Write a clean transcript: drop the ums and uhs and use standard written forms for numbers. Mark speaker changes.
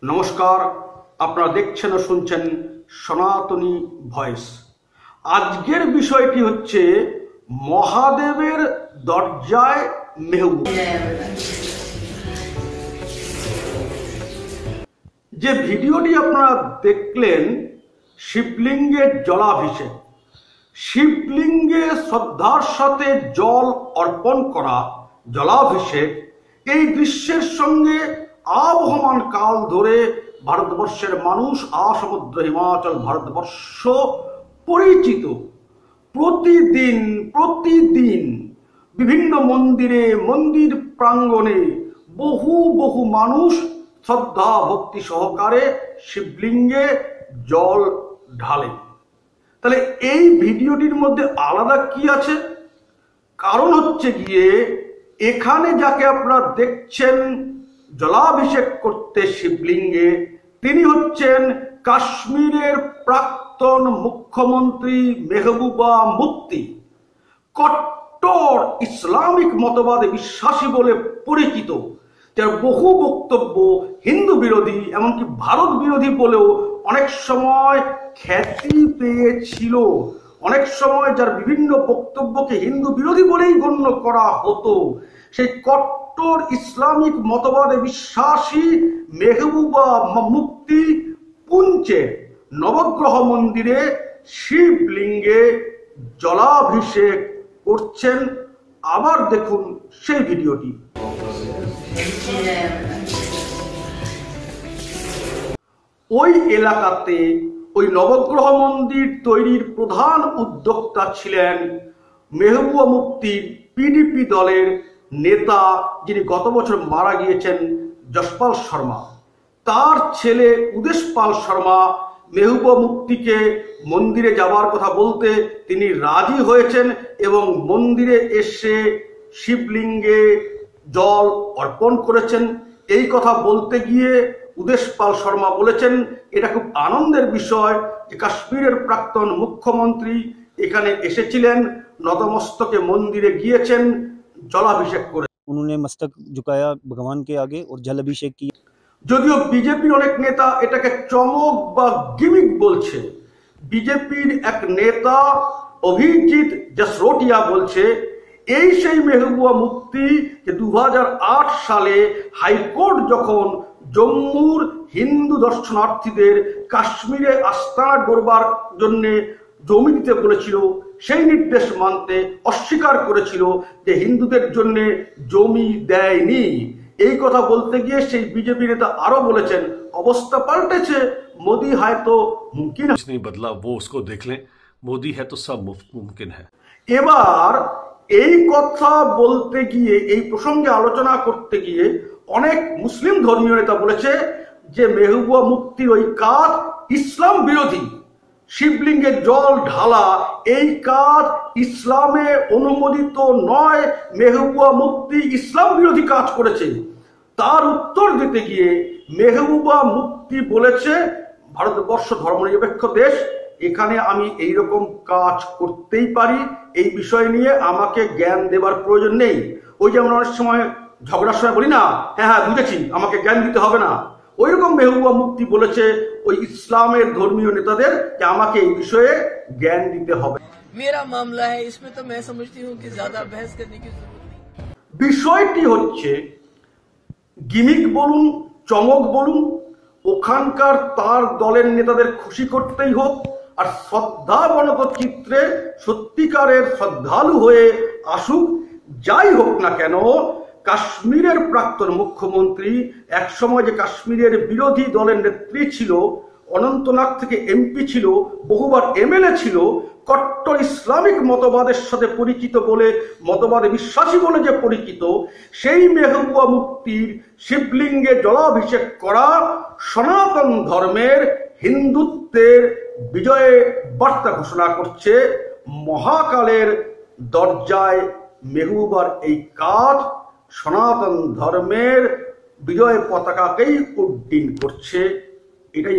Speaker 1: নমস্কার, আপনারা দেখছেন ও শুনছেন সনাতনী ভয়েস। আজকের বিষয়টি হচ্ছে মহাদেবের দরজায় মেহবুব। যে ভিডিওটি আপনারা দেখলেন, শিবলিঙ্গের জলাভিষেক, শিবলিঙ্গে শ্রদ্ধার সাথে জল অর্পণ করা, জলাভিষেক, এই দৃশ্যের সঙ্গে আবহমান কাল ধরে ভারতবর্ষের মানুষ, আসমুদ্র হিমাচল ভারতবর্ষ পরিচিত। প্রতিদিন বিভিন্ন মন্দিরে, মন্দির প্রাঙ্গণে বহু মানুষ শ্রদ্ধা ভক্তি সহকারে শিবলিঙ্গে জল ঢালে। তাহলে এই ভিডিওটির মধ্যে আলাদা কি আছে? কারণ হচ্ছে গিয়ে, এখানে যাকে আপনারা দেখছেন জলাভিষেক করতে শিবলিঙ্গে, তিনি হচ্ছেন কাশ্মীরের প্রাক্তন মুখ্যমন্ত্রী মেহবুবা মুফতি। কট্টর ইসলামিক মতবাদে বিশ্বাসী বলে পরিচিত, যার বহু বক্তব্য হিন্দু বিরোধী, এমনকি ভারত বিরোধী বলেও অনেক সময় খ্যাতি পেয়েছিল। অনেক সময় যার বিভিন্ন বক্তব্যকে হিন্দু বিরোধী বলেই গণ্য করা হতো। সেই কট্টর ইসলামিক মতবাদে বিশ্বাসী মেহবুবা মুফতি পুঞ্চের নবগ্রহ মন্দিরে শিবলিঙ্গে জলাভিষেক করছেন। আবার দেখুন সেই ভিডিওটি। ওই এলাকাতে ওই নবগ্রহ মন্দির তৈরির প্রধান উদ্যোক্তা ছিলেন মেহবুবা মুফতির পিডিপি দলের নেতা, যিনি গত বছর মারা গিয়েছেন, যশপাল শর্মা। তার ছেলে উদেশ পাল শর্মা মেহবুবা মুফতিকে মন্দিরে যাওয়ার কথা বলতে তিনি রাজি হয়েছেন এবং মন্দিরে এসে শিবলিঙ্গে জল অর্পণ করেছেন। এই কথা বলতে গিয়ে উদেশ পাল শর্মা বলেছেন, এটা খুব আনন্দের বিষয় যে কাশ্মীরের প্রাক্তন মুখ্যমন্ত্রী এখানে এসেছিলেন, নতমস্তকে মন্দিরে গিয়েছেন, জলাভিষেক করে।
Speaker 2: उन्होंने मस्तक झुकाया भगवान के आगे और जल अभिषेक किया।
Speaker 1: যদিও বিজেপির অনেক নেতা এটাকে চমক বা গিমিক বলছে, বিজেপির এক নেতা অভিজিৎ জসরোটিয়া বলছে, এই সেই মেহবুবা মুফতি যে 2008 সালে হাইকোর্ট যখন জম্মুর হিন্দু দর্শনার্থীদের কাশ্মীরে আস্তানা গড়বার জন্য জমি দিতে বলেছিল, সেই নির্দেশ মানতে অস্বীকার করেছিল, যে হিন্দুদের জন্য জমি দেয়নি। এই কথা বলতে গিয়ে সেই বিজেপি নেতা আরো বলেছেন, অবস্থা পাল্টেছে, মোদি হয়তো মুমকিন
Speaker 3: नहीं बदला, वो उसको देख लें, मोदी है तो सब मुमकिन है।
Speaker 1: এবার এই কথা বলতে গিয়ে, এই প্রসঙ্গে আলোচনা করতে গিয়ে অনেক মুসলিম ধর্মীয় নেতা বলেছে যে মেহবুবা মুফতির ওই কাজ ইসলাম বিরোধী। শিবলিঙ্গে জল ঢালা এই কাজ ইসলামে অনুমোদিত নয়, মেহবুবা মুফতি ইসলাম বিরোধী কাজ করেছে। তার উত্তর দিতে গিয়ে মেহবুবা মুফতি বলেছে, ভারতবর্ষ ধর্মনিরপেক্ষ দেশ, এখানে আমি এই রকম কাজ করতেই পারি, এই বিষয় নিয়ে আমাকে জ্ঞান দেবার প্রয়োজন নেই। ওই যে আমরা অনেক সময় ঝগড়ার সময় বলি না, হ্যাঁ বুঝেছি, আমাকে জ্ঞান দিতে হবে না, ওই রকম মেহবুবা মুফতি বলেছে ওই ইসলামের ধর্মীয় নেতাদের যে আমাকে এই বিষয়ে জ্ঞান দিতে হবে।
Speaker 4: मेरा मामला है, इसमें तो मैं समझती हूँ कि ज्यादा बहस करने की जरूरत नहीं।
Speaker 1: বিষয়টি হচ্ছে, গিমিক বলুন, চমক বলুন, ওখানকার তার দলের নেতাদের খুশি করতেই হোক, আর শ্রদ্ধাবনত চিত্রে সত্যিকারের শ্রদ্ধালু হয়ে আসুক, যাই হোক না কেন, কাশ্মীরের প্রাক্তন মুখ্যমন্ত্রী, একসময় যে কাশ্মীরের বিরোধী দলের নেত্রী ছিল, অনন্তনাগ থেকে এমপি ছিল, বহুবার এমএলএ ছিল, কট্টর ইসলামিক মতবাদের সাথে পরিচিত বলে, মতবাদে বিশ্বাসী বলে যে পরিচিত, সেই মেহবুবা মুফতির শিবলিঙ্গে জলাভিষেক করা সনাতন ধর্মের, হিন্দুত্বের বিজয়ে বার্তা ঘোষণা করছে। মহাকালের দরজায় মেহবুবার এই কাজ সনাতন ধর্মের বিজয় পতাকাকেই উড্ডীন করছে। এটাই